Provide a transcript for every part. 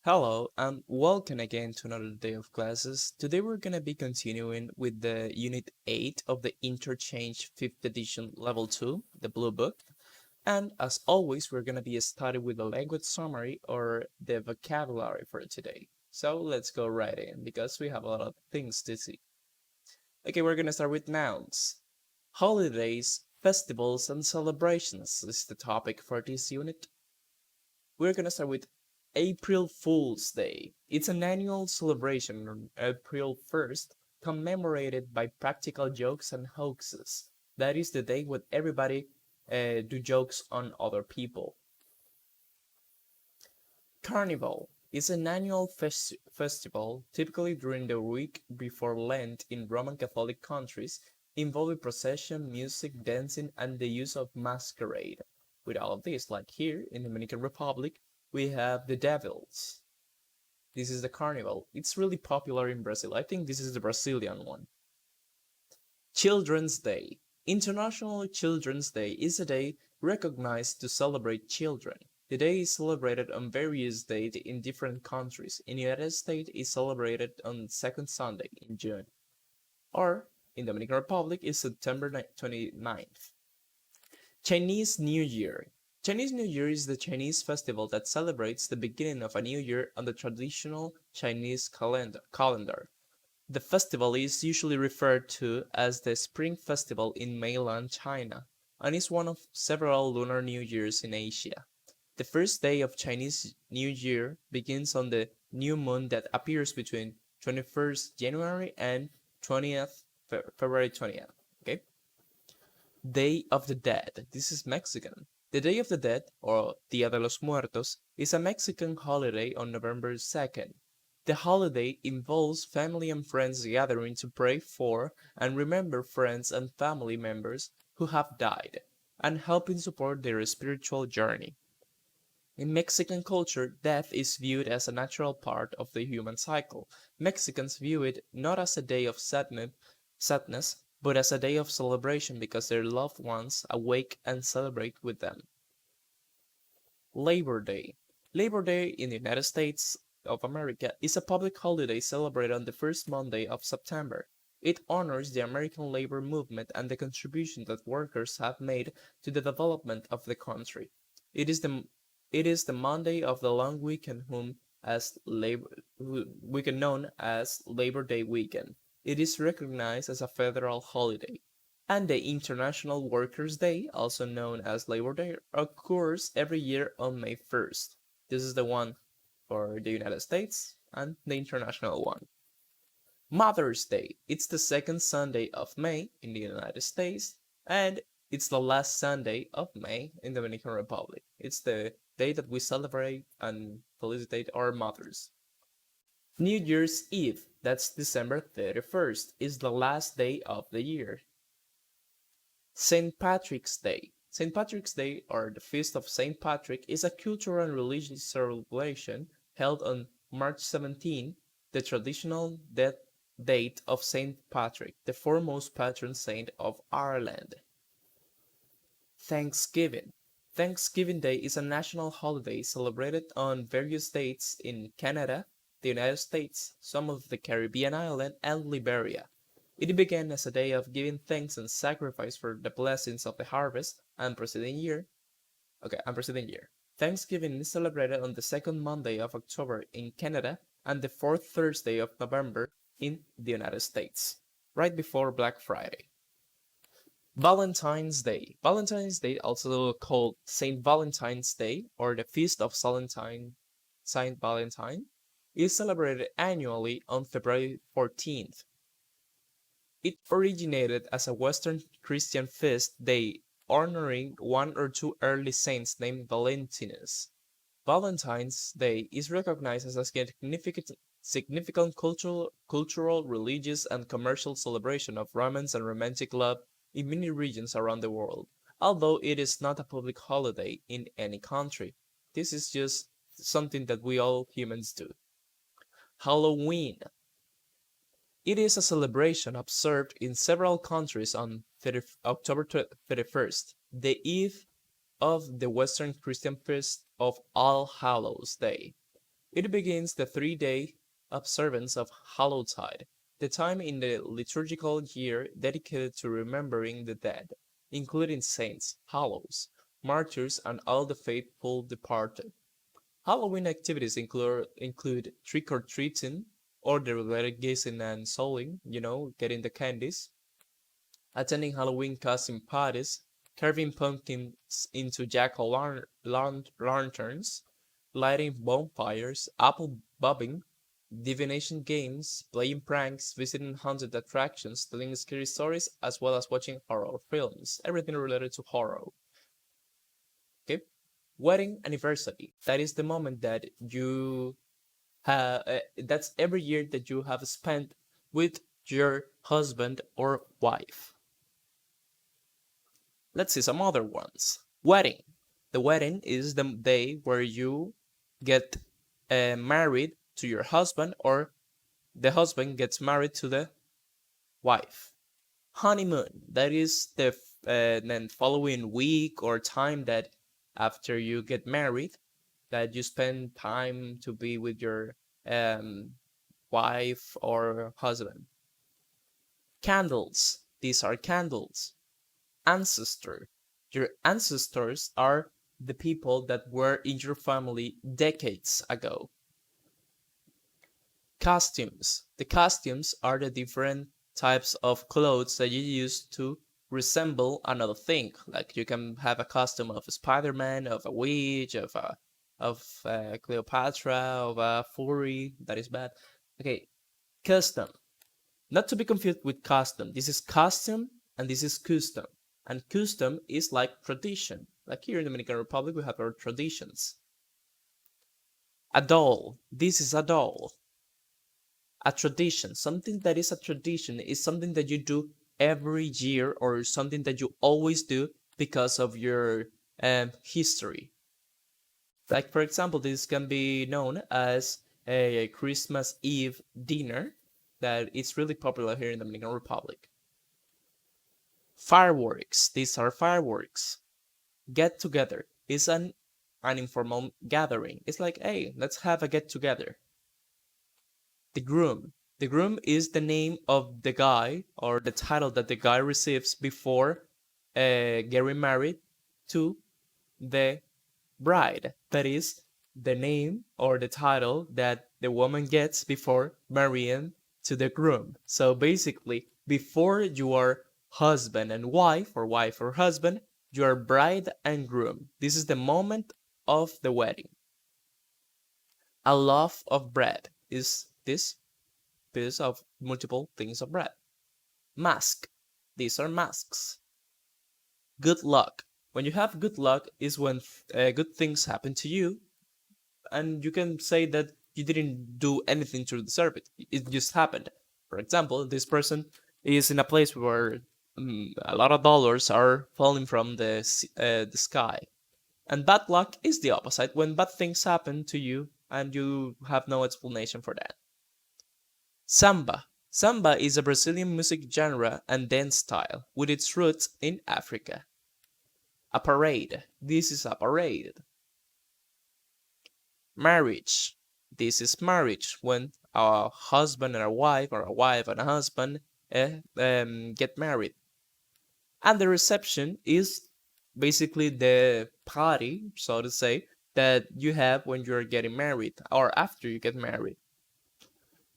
Hello and welcome again to another day of classes. Today we're going to be continuing with the Unit 8 of the Interchange 5th edition Level 2, the Blue Book. And as always, we're going to be starting with the language summary or the vocabulary for today. So let's go right in because we have a lot of things to see. Okay, we're going to start with nouns. Holidays, festivals, and celebrations is the topic for this unit. We're gonna start with April Fool's Day. It's an annual celebration on April 1st, commemorated by practical jokes and hoaxes. That is the day when everybody do jokes on other people. Carnival is an annual festival, typically during the week before Lent in Roman Catholic countries, involving procession, music, dancing, and the use of masquerade. With all of this, like here in the Dominican Republic, we have the Devils. This is the carnival. It's really popular in Brazil. I think this is the Brazilian one. Children's Day. International Children's Day is a day recognized to celebrate children. The day is celebrated on various dates in different countries. In the United States, it's celebrated on the second Sunday in June. Or, in the Dominican Republic, it's September 29th. Chinese New Year. Chinese New Year is the Chinese festival that celebrates the beginning of a new year on the traditional Chinese calendar. The festival is usually referred to as the Spring Festival in mainland China, and is one of several Lunar New Years in Asia. The first day of Chinese New Year begins on the new moon that appears between 21st January and 20th February 20th. Okay? Day of the Dead. This is Mexican. The Day of the Dead, or Dia de los Muertos, is a Mexican holiday on November 2nd. The holiday involves family and friends gathering to pray for and remember friends and family members who have died, and helping support their spiritual journey. In Mexican culture, death is viewed as a natural part of the human cycle. Mexicans view it not as a day of sadness, but as a day of celebration because their loved ones awake and celebrate with them. Labor Day. Labor Day in the United States of America is a public holiday celebrated on the first Monday of September. It honors the American labor movement and the contribution that workers have made to the development of the country. It is the it is the Monday of the long weekend weekend known as Labor Day weekend. It is recognized as a federal holiday. And the International Workers' Day, also known as Labor Day, occurs every year on May 1st. This is the one for the United States and the international one. Mother's Day. It's the second Sunday of May in the United States, and it's the last Sunday of May in the Dominican Republic. It's the day that we celebrate and felicitate our mothers. New Year's Eve, that's December 31st, is the last day of the year. St. Patrick's Day. St. Patrick's Day, or the Feast of St. Patrick, is a cultural and religious celebration held on March 17, the traditional death date of St. Patrick, the foremost patron saint of Ireland. Thanksgiving. Thanksgiving Day is a national holiday celebrated on various dates in Canada, the United States, some of the Caribbean islands, and Liberia. It began as a day of giving thanks and sacrifice for the blessings of the harvest and preceding year. Thanksgiving is celebrated on the second Monday of October in Canada and the fourth Thursday of November in the United States, right before Black Friday. Valentine's Day. Valentine's Day, also called Saint Valentine's Day or the Feast of Saint Valentine, is celebrated annually on February 14th. It originated as a Western Christian feast day honoring one or two early saints named Valentinus. Valentine's Day is recognized as a significant cultural, religious, and commercial celebration of romance and romantic love in many regions around the world, although it is not a public holiday in any country. This is just something that we all humans do. Halloween. It is a celebration observed in several countries on October 31st, the eve of the Western Christian feast of All Hallows Day. It begins the 3-day observance of Hallowtide, the time in the liturgical year dedicated to remembering the dead, including saints, hallows, martyrs, and all the faithful departed. Halloween activities include trick-or-treating, or the related gazing and souling, getting the candies, attending Halloween costume parties, carving pumpkins into jack-o'-lanterns, lighting bonfires, apple bobbing, divination games, playing pranks, visiting haunted attractions, telling scary stories, as well as watching horror films. Everything related to horror. Okay? Wedding anniversary. That is the moment that you have, that's every year that you have spent with your husband or wife. Let's see some other ones. Wedding. The wedding is the day where you get married to your husband, or the husband gets married to the wife. Honeymoon. That is the then following week or time that after you get married, that you spend time to be with your wife or husband. Candles. These are candles. Ancestor. Your ancestors are the people that were in your family decades ago. Costumes. The costumes are the different types of clothes that you use to resemble another thing. Like you can have a costume of a Spider-Man, of a witch, of Cleopatra, of a furry. That is bad. Okay, custom. Not to be confused with custom. This is custom and this is custom. And custom is like tradition. Like here in the Dominican Republic, we have our traditions. A doll. This is a doll. A tradition. Something that is a tradition is something that you do every year, or something that you always do because of your history. Like, for example, this can be known as a Christmas Eve dinner that is really popular here in the Dominican Republic. Fireworks. These are fireworks. Get together is an informal gathering. It's like, hey, let's have a get together. The groom. The groom is the name of the guy, or the title that the guy receives before getting married to the bride. That is the name or the title that the woman gets before marrying to the groom. So basically, before you are husband and wife, or wife or husband, you are bride and groom. This is the moment of the wedding. A loaf of bread is this piece of multiple things of bread. Mask. These are masks. Good luck. When you have good luck is when good things happen to you, and you can say that you didn't do anything to deserve it. It just happened. For example, this person is in a place where a lot of dollars are falling from the sky. And bad luck is the opposite, when bad things happen to you and you have no explanation for that. Samba. Samba is a Brazilian music genre and dance style with its roots in Africa. A parade. This is a parade. Marriage. This is marriage, when a husband and a wife, or a wife and a husband get married. And the reception is basically the party, so to say, that you have when you're getting married or after you get married.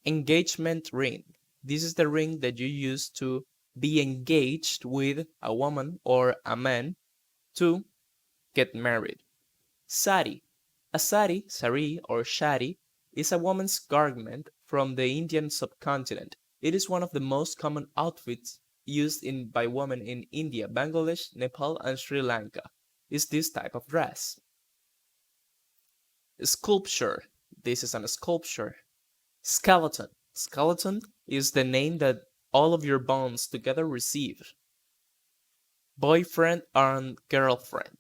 Engagement ring. This is the ring that you use to be engaged with a woman or a man to get married. Sari. A sari or shari, is a woman's garment from the Indian subcontinent. It is one of the most common outfits used by women in India, Bangladesh, Nepal, and Sri Lanka. Is this type of dress. Sculpture. This is a sculpture. Skeleton. Skeleton is the name that all of your bones together receive. Boyfriend and girlfriend.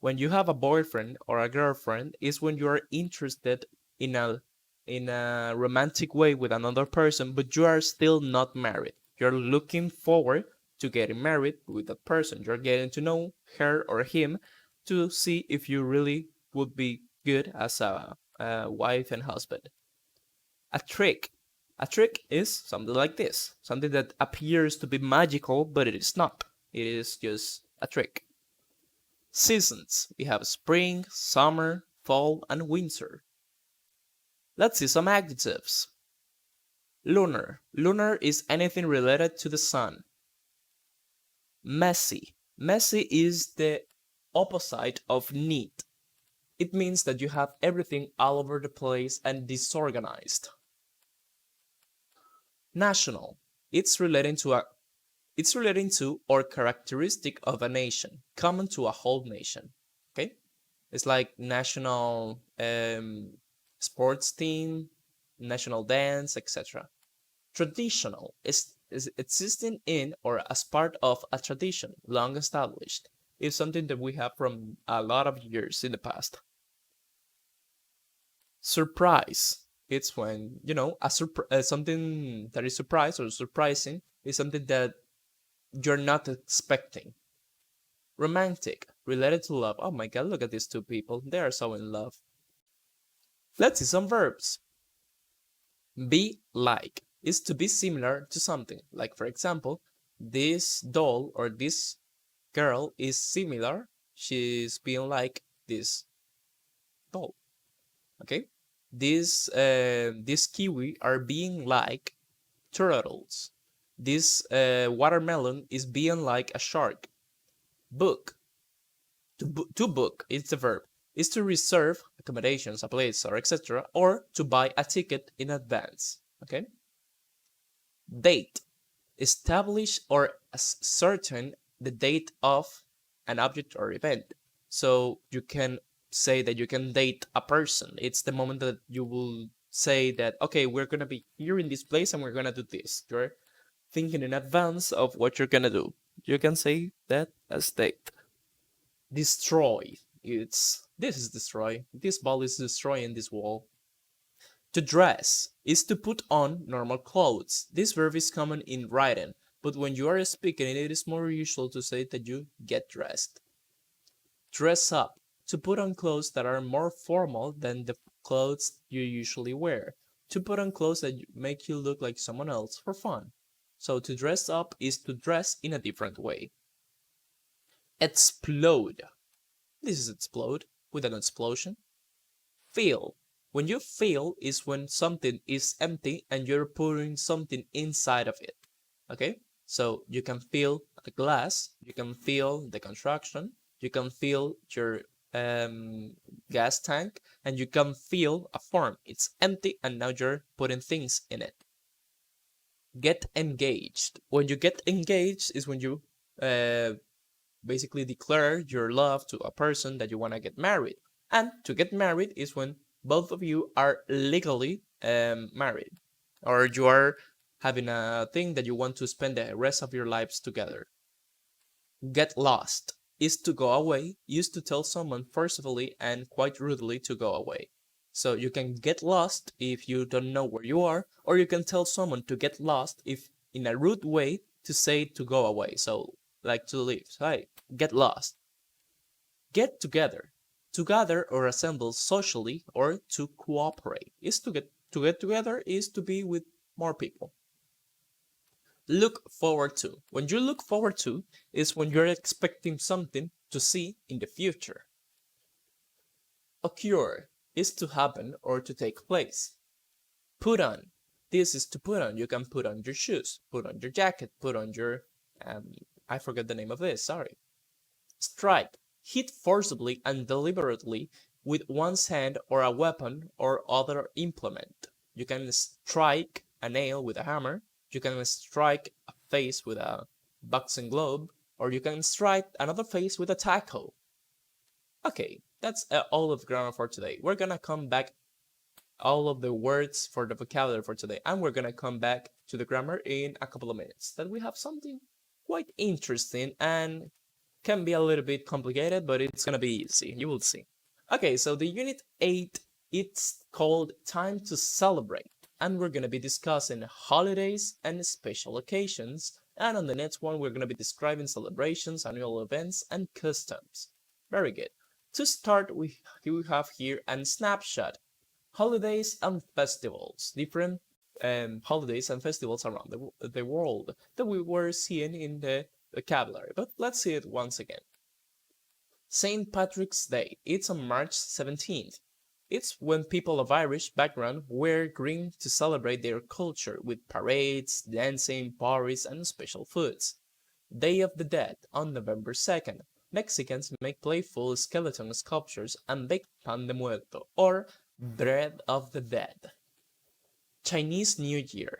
When you have a boyfriend or a girlfriend is when you are interested in a romantic way with another person, but you are still not married. You're looking forward to getting married with that person. You're getting to know her or him to see if you really would be good as a wife and husband. A trick. A trick is something like this, something that appears to be magical, but it is not. It is just a trick. Seasons. We have spring, summer, fall, and winter. Let's see some adjectives. Lunar. Lunar is anything related to the sun. Messy. Messy is the opposite of neat. It means that you have everything all over the place and disorganized. National. It's relating to or characteristic of a nation, common to a whole nation. Okay? It's like national sports team, national dance, etc. Traditional is existing in or as part of a tradition long established. It's something that we have from a lot of years in the past. Surprise. It's when, something that is surprise or surprising is something that you're not expecting. Romantic, related to love. Oh my god, look at these two people. They are so in love. Let's see some verbs. Be like is to be similar to something. Like, for example, this doll or this girl is similar. She's being like this doll. Okay? This kiwi are being like turtles. This watermelon is being like a shark. Book. To book, it's a verb, is to reserve accommodations, a place, or etc., or to buy a ticket in advance. Okay? Date. Establish or ascertain the date of an object or event. So you can say that you can date a person. It's the moment that you will say that, okay, we're going to be here in this place and we're going to do this. You're thinking in advance of what you're going to do. You can say that as date. Destroy. This is destroy. This ball is destroying this wall. To dress is to put on normal clothes. This verb is common in writing, but when you are speaking, it is more usual to say that you get dressed. Dress up. To put on clothes that are more formal than the clothes you usually wear. To put on clothes that make you look like someone else for fun. So to dress up is to dress in a different way. Explode. This is explode with an explosion. Fill. When you fill is when something is empty and you're putting something inside of it. Okay? So you can fill a glass, you can fill the construction, you can fill your gas tank, and you can fill a form. It's empty and now you're putting things in it. Get engaged. When you get engaged is when you basically declare your love to a person that you want to get married. And to get married is when both of you are legally married, or you are having a thing that you want to spend the rest of your lives together. Get lost is to go away, used to tell someone forcefully and quite rudely to go away. So you can get lost if you don't know where you are, or you can tell someone to get lost if in a rude way to say to go away. So like to leave. So, hey, get lost. Get together. To gather or assemble socially or to cooperate. Is to get together is to be with more people. Look forward to. When you look forward to is when you're expecting something to see in the future. Occur is to happen or to take place. Put on. This is to put on. You can put on your shoes, put on your jacket, put on your I forget the name of this, sorry. Strike. Hit forcibly and deliberately with one's hand or a weapon or other implement. You can strike a nail with a hammer, you can strike a face with a boxing glove, or you can strike another face with a tackle. Okay, that's all of grammar for today. We're gonna come back all of the words for the vocabulary for today, and we're gonna come back to the grammar in a couple of minutes. Then we have something quite interesting and can be a little bit complicated, but it's gonna be easy. You will see. Okay, so the unit 8, it's called Time to Celebrate, and we're gonna be discussing holidays and special occasions, and on the next one we're gonna be describing celebrations, annual events, and customs. Very good. To start, we have here a snapshot. holidays and festivals, different holidays and festivals around the world that we were seeing in the vocabulary. But let's see it once again. St. Patrick's Day, it's on March 17th. It's when people of Irish background wear green to celebrate their culture with parades, dancing, parties, and special foods. Day of the Dead on November 2nd. Mexicans make playful skeleton sculptures and bake pan de muerto, or bread of the dead. Chinese New Year,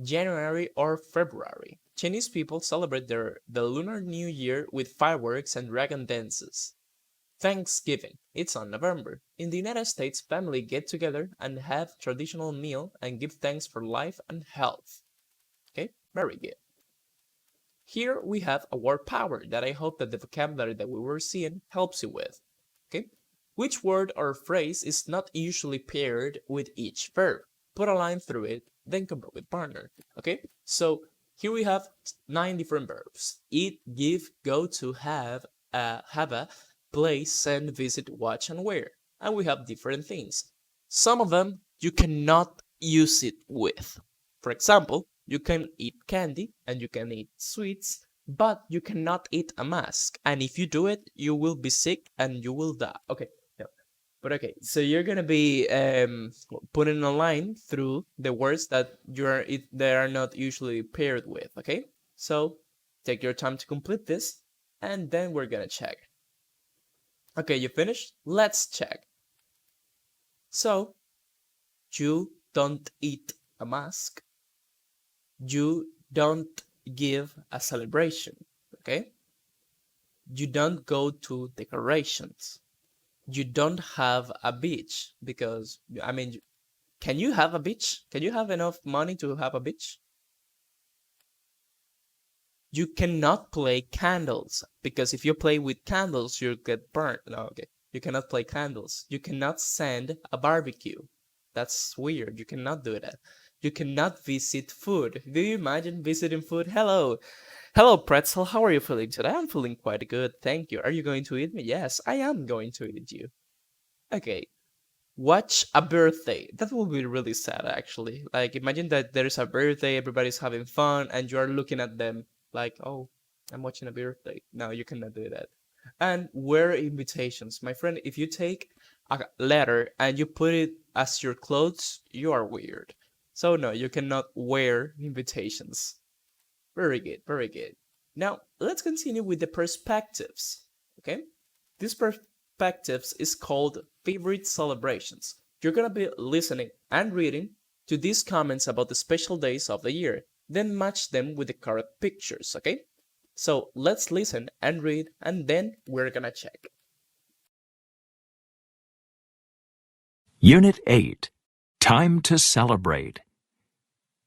January or February. Chinese people celebrate the Lunar New Year with fireworks and dragon dances. Thanksgiving, it's on November. In the United States, families get together and have traditional meal and give thanks for life and health. Okay, very good. Here we have a word power that I hope that the vocabulary that we were seeing helps you with. Okay, which word or phrase is not usually paired with each verb? Put a line through it, then compare with partner. Okay, so here we have 9 different verbs: eat, give, go to, have a, play, send, visit, watch, and wear. And we have different things. Some of them you cannot use it with. For example, you can eat candy and you can eat sweets, but you cannot eat a mask. And if you do it, you will be sick and you will die. Okay, no. But okay, so you're gonna be putting a line through the words that they are not usually paired with. Okay, so take your time to complete this, and then we're gonna check. Okay, you finished? Let's check. So, you don't eat a mask. You don't give a celebration, okay? You don't go to decorations. You don't have a beach because, I mean, can you have a beach? Can you have enough money to have a beach? You cannot play candles because if you play with candles, you'll get burnt. No, okay. You cannot play candles. You cannot send a barbecue. That's weird. You cannot do that. You cannot visit food. Do you imagine visiting food? Hello. Hello, Pretzel. How are you feeling today? I'm feeling quite good. Thank you. Are you going to eat me? Yes, I am going to eat you. Okay. Watch a birthday. That will be really sad, actually. Like, imagine that there's a birthday, everybody's having fun, and you are looking at them like, oh, I'm watching a birthday. No, you cannot do that. And wear invitations. My friend, if you take a letter and you put it as your clothes, you are weird. So no, you cannot wear invitations. Very good, very good. Now, let's continue with the perspectives, okay? These perspectives is called favorite celebrations. You're gonna be listening and reading to these comments about the special days of the year, then match them with the correct pictures, okay? So let's listen and read, and then we're gonna check. Unit 8, Time to Celebrate.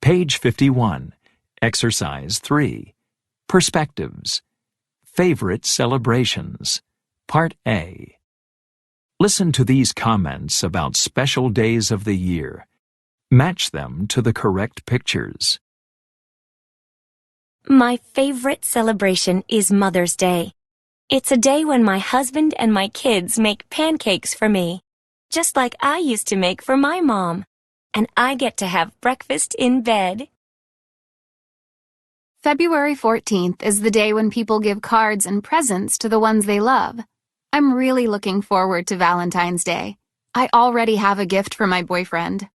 Page 51, Exercise 3, Perspectives. Favorite Celebrations. Part A. Listen to these comments about special days of the year. Match them to the correct pictures. My favorite celebration is Mother's Day. It's a day when my husband and my kids make pancakes for me, just like I used to make for my mom. And I get to have breakfast in bed. February 14th is the day when people give cards and presents to the ones they love. I'm really looking forward to Valentine's Day. I already have a gift for my boyfriend.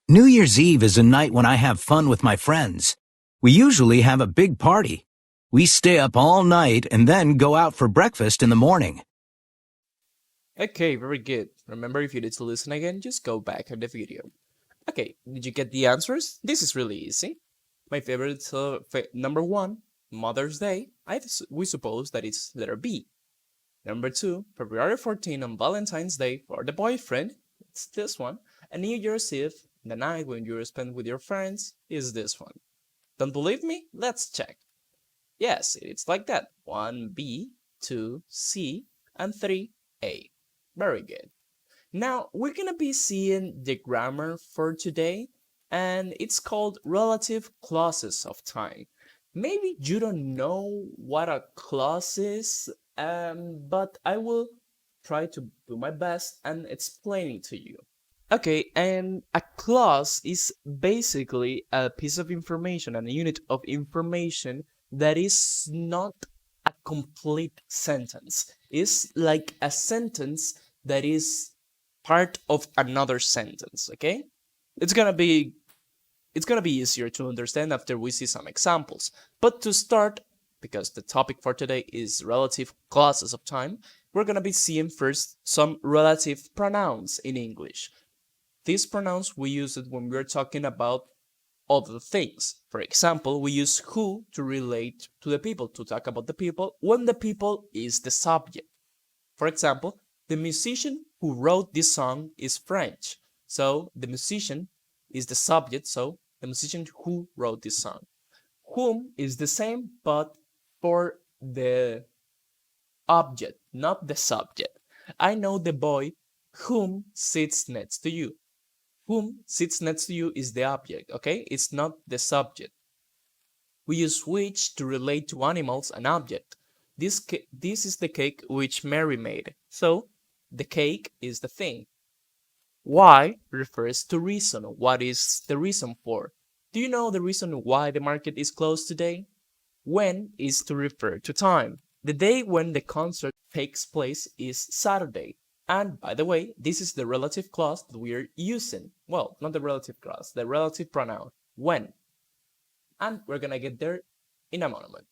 New Year's Eve is a night when I have fun with my friends. We usually have a big party. We stay up all night and then go out for breakfast in the morning. Okay, very good. Remember, if you need to listen again, just go back on the video. Okay, did you get the answers? This is really easy. My favorite, number 1, Mother's Day. We suppose that it's letter B. Number 2, February 14 on Valentine's Day for the boyfriend. It's this one. And New Year's Eve, the night when you spend with your friends, is this one. Don't believe me? Let's check. Yes, it's like that. 1B, 2C, and 3A. Very good. Now, we're gonna be seeing the grammar for today, and it's called relative clauses of time. Maybe you don't know what a clause is, but I will try to do my best and explain it to you. Okay, and a clause is basically a piece of information, and a unit of information that is not a complete sentence. It's like a sentence that is part of another sentence, okay? It's gonna be easier to understand after we see some examples. But to start, because the topic for today is relative clauses of time, we're gonna be seeing first some relative pronouns in English. These pronouns, we use it when we're talking about other things. For example, we use who to relate to the people, to talk about the people, when the people is the subject. For example, the musician who wrote this song is French. So the musician is the subject, so the musician who wrote this song. Whom is the same, but for the object, not the subject. I know the boy whom sits next to you. Whom sits next to you is the object, okay? It's not the subject. We use which to relate to animals and object. This is the cake which Mary made. So, the cake is the thing. Why refers to reason. What is the reason for? Do you know the reason why the market is closed today? When is to refer to time. The day when the concert takes place is Saturday. And by the way, this is the relative clause that we are using. Well, not the relative clause, the relative pronoun, when. And we're gonna get there in a moment.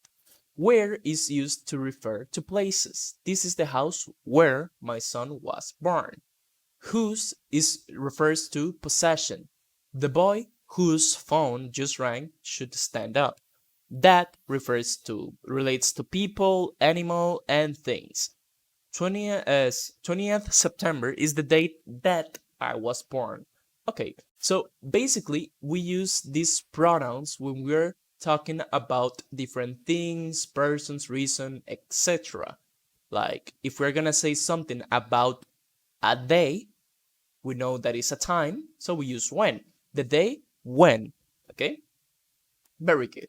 Where is used to refer to places. This is the house where my son was born. Whose refers to possession. The boy whose phone just rang should stand up. That relates to people, animal, and things. 20th September is the date that I was born. Okay, so basically we use these pronouns when we're talking about different things, persons, reason, etc. Like if we're gonna say something about a day, we know that it's a time, so we use when. The day when. Okay? Very good.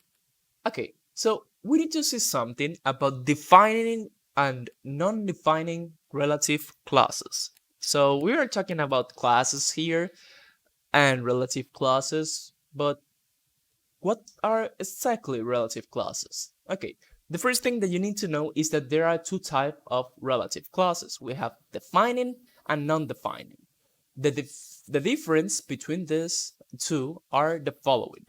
Okay, so we need to see something about defining and non-defining relative clauses. So we are talking about classes here and relative clauses, but what are exactly relative clauses? Okay, the first thing that you need to know is that there are two types of relative clauses. We have defining and non-defining. The difference between these two are the following.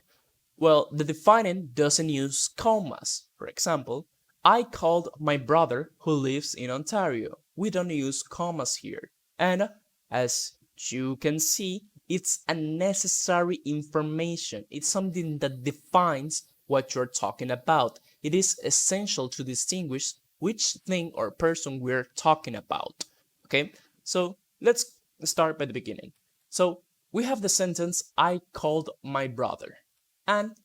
Well, the defining doesn't use commas. For example, I called my brother who lives in Ontario. We don't use commas here. And as you can see, it's unnecessary information. It's something that defines what you're talking about. It is essential to distinguish which thing or person we're talking about. Okay, so let's start by the beginning. So we have the sentence, I called my brother. And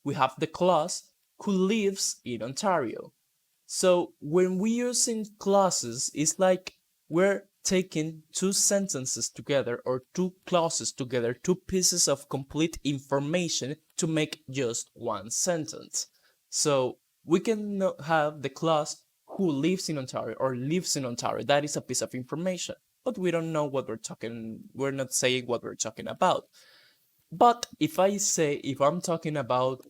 we have the clause, who lives in Ontario. So when we're using clauses, it's like we're taking two sentences together or two clauses together, two pieces of complete information to make just one sentence. So we can have the clause who lives in Ontario or lives in Ontario. That is a piece of information, but we don't know what we're not saying what we're talking about. But if I'm talking about,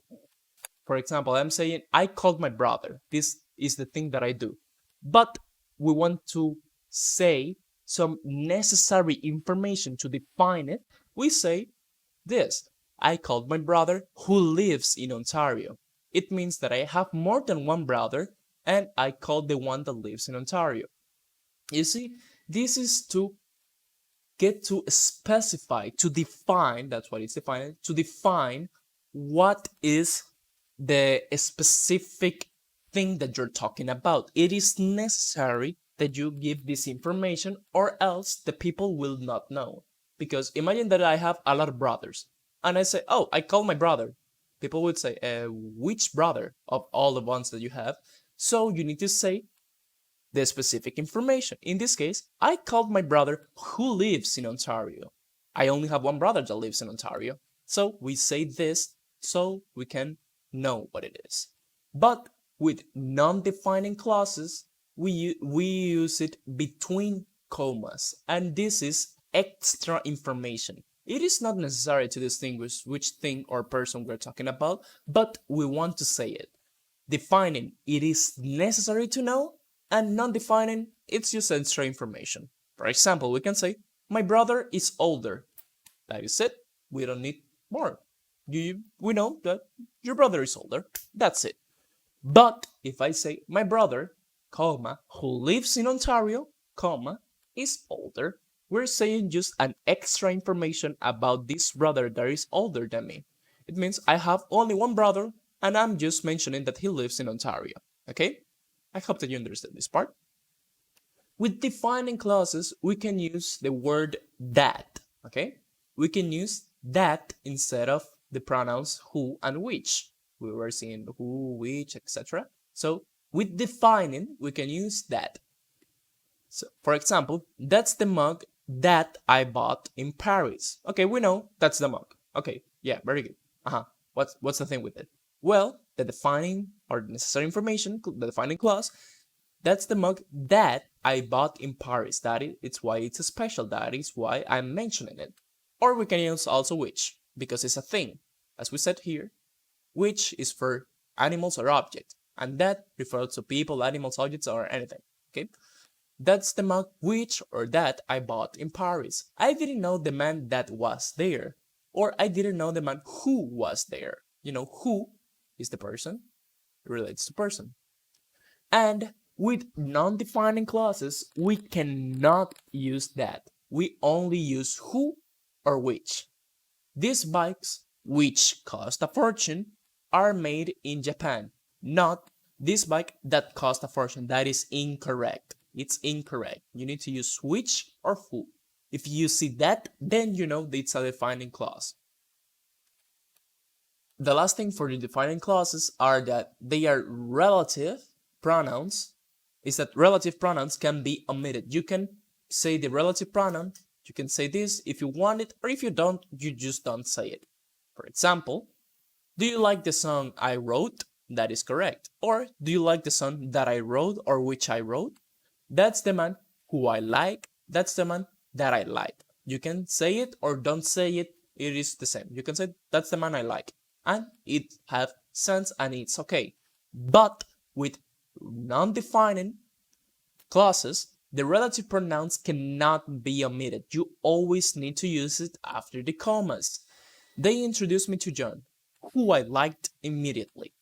for example, I'm saying I called my brother. This is the thing that I do. But we want to say some necessary information to define it. We say this, I called my brother who lives in Ontario. It means that I have more than one brother and I called the one that lives in Ontario. You see, this is to get to specify, to define, that's what it's defined, to define what is the specific thing that you're talking about. It is necessary that you give this information or else the people will not know. Because imagine that I have a lot of brothers and I say, oh, I call my brother. People would say, which brother of all the ones that you have? So you need to say the specific information. In this case, I called my brother who lives in Ontario. I only have one brother that lives in Ontario. So we say this so we can know what it is. But with non-defining clauses, we use it between commas, and this is extra information. It is not necessary to distinguish which thing or person we're talking about, but we want to say it. Defining, it is necessary to know, and non-defining, it's just extra information. For example, we can say, my brother is older. That is it. We don't need more. We know that your brother is older. That's it. But if I say my brother, comma, who lives in Ontario, comma, is older, we're saying just an extra information about this brother that is older than me. It means I have only one brother, and I'm just mentioning that he lives in Ontario. Okay? I hope that you understand this part. With defining clauses, we can use the word that. Okay? We can use that instead of the pronouns who and which. We were seeing who, which, etc. So with defining, we can use that. So, for example, that's the mug that I bought in Paris. Okay, we know that's the mug. Okay, yeah, very good. What's the thing with it? Well, the defining or necessary information, the defining clause, that's the mug that I bought in Paris. It's why it's special. That is why I'm mentioning it. Or we can use also which, because it's a thing. As we said here, which is for animals or objects, and that refers to people, animals, objects, or anything. Okay? That's the mug which or that I bought in Paris. I didn't know the man that was there. Or I didn't know the man who was there. You know, who is the person, it relates to person. And with non-defining clauses, we cannot use that. We only use who or which. These bikes, which cost a fortune, are made in Japan. Not this bike that cost a fortune. That is incorrect. It's incorrect. You need to use which or who. If you see that, then you know it's a defining clause. The last thing for the defining clauses are that they are relative pronouns, is that relative pronouns can be omitted. You can say the relative pronoun, you can say this if you want it, or if you don't, you just don't say it. For example, do you like the song I wrote? That is correct. Or do you like the song that I wrote or which I wrote? That's the man who I like. That's the man that I like. You can say it or don't say it. It is the same. You can say that's the man I like. And it have sense and it's okay. But with non-defining clauses, the relative pronouns cannot be omitted. You always need to use it after the commas. They introduced me to John, who I liked immediately.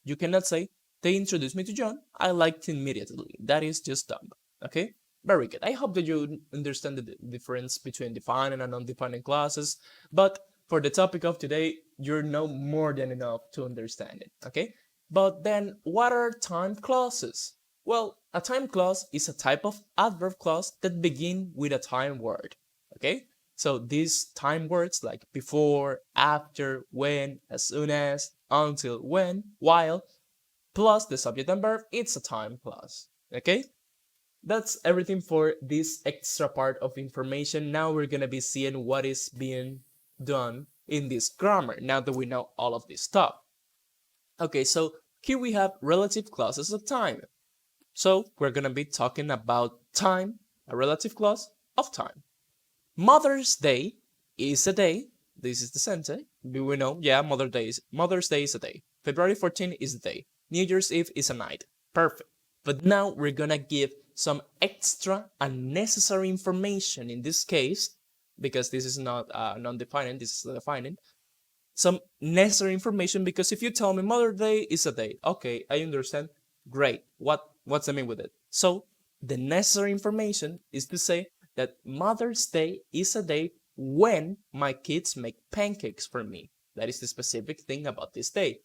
You cannot say, they introduced me to John, I liked immediately. That is just dumb. Okay? Very good. I hope that you understand the difference between defining and non-defining clauses. But for the topic of today, you know more than enough to understand it. Okay? But then, what are time clauses? Well, a time clause is a type of adverb clause that begin with a time word. Okay? So these time words like before, after, when, as soon as, until, when, while, plus the subject and verb, it's a time clause. Okay? That's everything for this extra part of information. Now we're gonna be seeing what is being done in this grammar, now that we know all of this stuff. Okay, so here we have relative clauses of time. So we're gonna be talking about time, a relative clause of time. Mother's Day is a day. This is the sentence. Do we know? Yeah, Mother's Day is a day. February 14th is the day. New Year's Eve is a night. Perfect. But now we're gonna give some extra unnecessary information in this case, because this is not non-defining, this is defining. Some necessary information, because if you tell me Mother's Day is a day, okay, I understand. Great. What's the mean with it? So the necessary information is to say that Mother's Day is a day when my kids make pancakes for me. That is the specific thing about this day.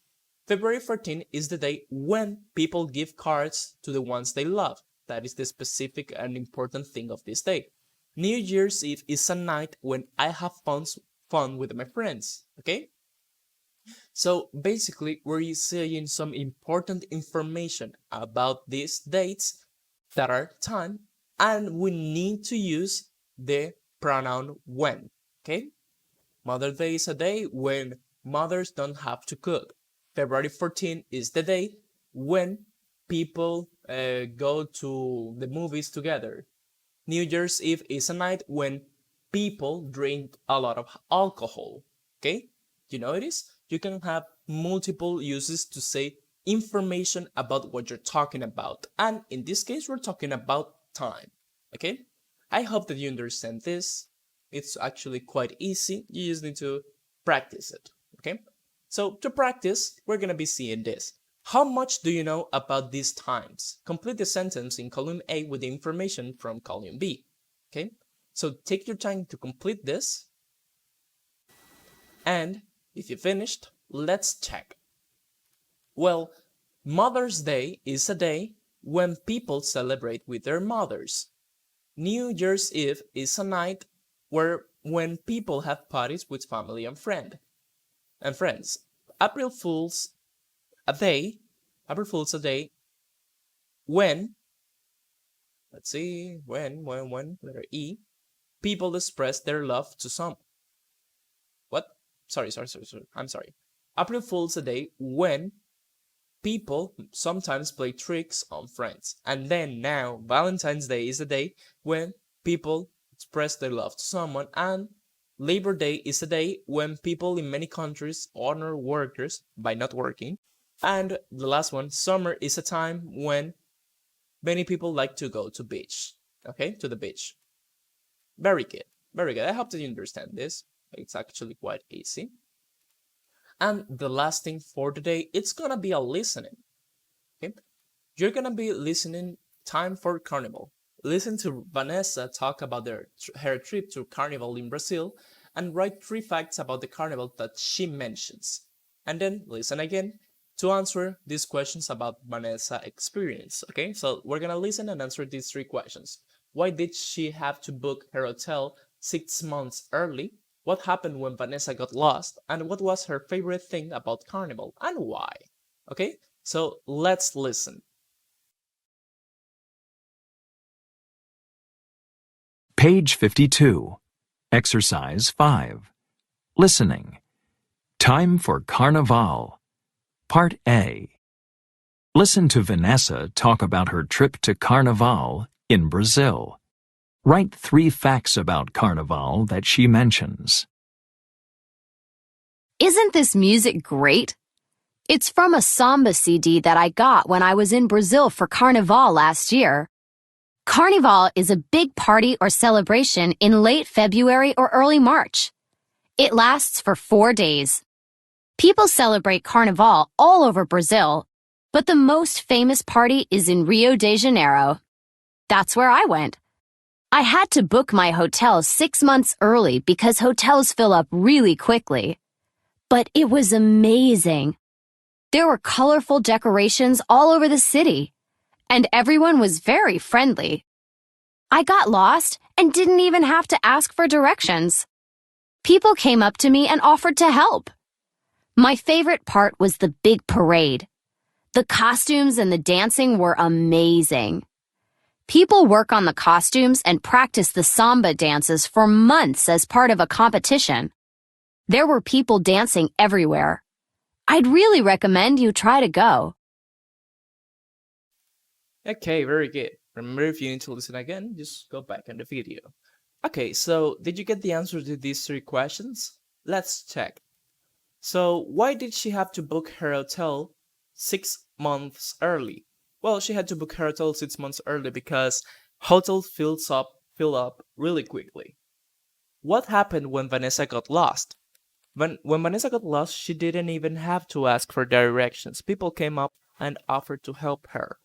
February 14th is the day when people give cards to the ones they love. That is the specific and important thing of this day. New Year's Eve is a night when I have fun with my friends. Okay? So basically, we're saying some important information about these dates that are time, and we need to use the pronoun when. Okay? Mother's Day is a day when mothers don't have to cook. February 14th is the day when people go to the movies together. New Year's Eve is a night when people drink a lot of alcohol. Okay? You know it is? You can have multiple uses to say information about what you're talking about. And in this case, we're talking about time. Okay? I hope that you understand this. It's actually quite easy. You just need to practice it. Okay? So to practice, we're going to be seeing this. How much do you know about these times? Complete the sentence in column A with the information from column B. Okay? So take your time to complete this. And if you finished, let's check. Well, Mother's Day is a day when people celebrate with their mothers. New Year's Eve is a night when people have parties with family and friends. April Fool's a day when, let's see, when, letter E, people express their love to some. What? Sorry. I'm sorry. April Fool's a day when people sometimes play tricks on friends. And then now, Valentine's Day is a day when people express their love to someone, and Labor Day is a day when people in many countries honor workers by not working. And the last one, summer is a time when many people like to go to beach. Okay, to the beach. Very good. Very good. I hope that you understand this. It's actually quite easy. And the last thing for today, it's gonna be a listening. Okay, you're gonna be listening time for Carnival. Listen to Vanessa talk about her trip to Carnival in Brazil and write 3 facts about the Carnival that she mentions. And then listen again to answer these questions about Vanessa's experience. Okay, so we're gonna listen and answer these 3 questions. Why did she have to book her hotel 6 months early? What happened when Vanessa got lost? And what was her favorite thing about Carnival and why? Okay, so let's listen. Page 52. Exercise 5. Listening. Time for Carnival. Part A. Listen to Vanessa talk about her trip to Carnival in Brazil. Write 3 facts about Carnival that she mentions. Isn't this music great? It's from a samba CD that I got when I was in Brazil for Carnival last year. Carnival is a big party or celebration in late February or early March. It lasts for 4 days. People celebrate Carnival all over Brazil, but the most famous party is in Rio de Janeiro. That's where I went. I had to book my hotel 6 months early because hotels fill up really quickly. But it was amazing. There were colorful decorations all over the city, and everyone was very friendly. I got lost and didn't even have to ask for directions. People came up to me and offered to help. My favorite part was the big parade. The costumes and the dancing were amazing. People work on the costumes and practice the samba dances for months as part of a competition. There were people dancing everywhere. I'd really recommend you try to go. Okay, very good. Remember, if you need to listen again, just go back in the video. Okay, so did you get the answer to these 3 questions? Let's check. So why did she have to book her hotel 6 months early? Well, she had to book her hotel 6 months early because hotels fill up really quickly. What happened when Vanessa got lost? When Vanessa got lost, she didn't even have to ask for directions. People came up and offered to help her.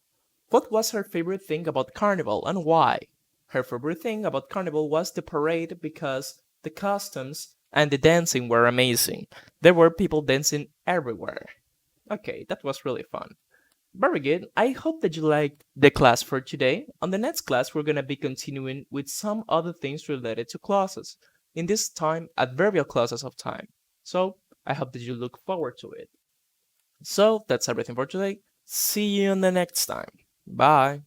What was her favorite thing about Carnival and why? Her favorite thing about Carnival was the parade because the costumes and the dancing were amazing. There were people dancing everywhere. Okay, that was really fun. Very good. I hope that you liked the class for today. On the next class, we're going to be continuing with some other things related to clauses. In this time, adverbial clauses of time. So, I hope that you look forward to it. So, that's everything for today. See you on the next time. Bye.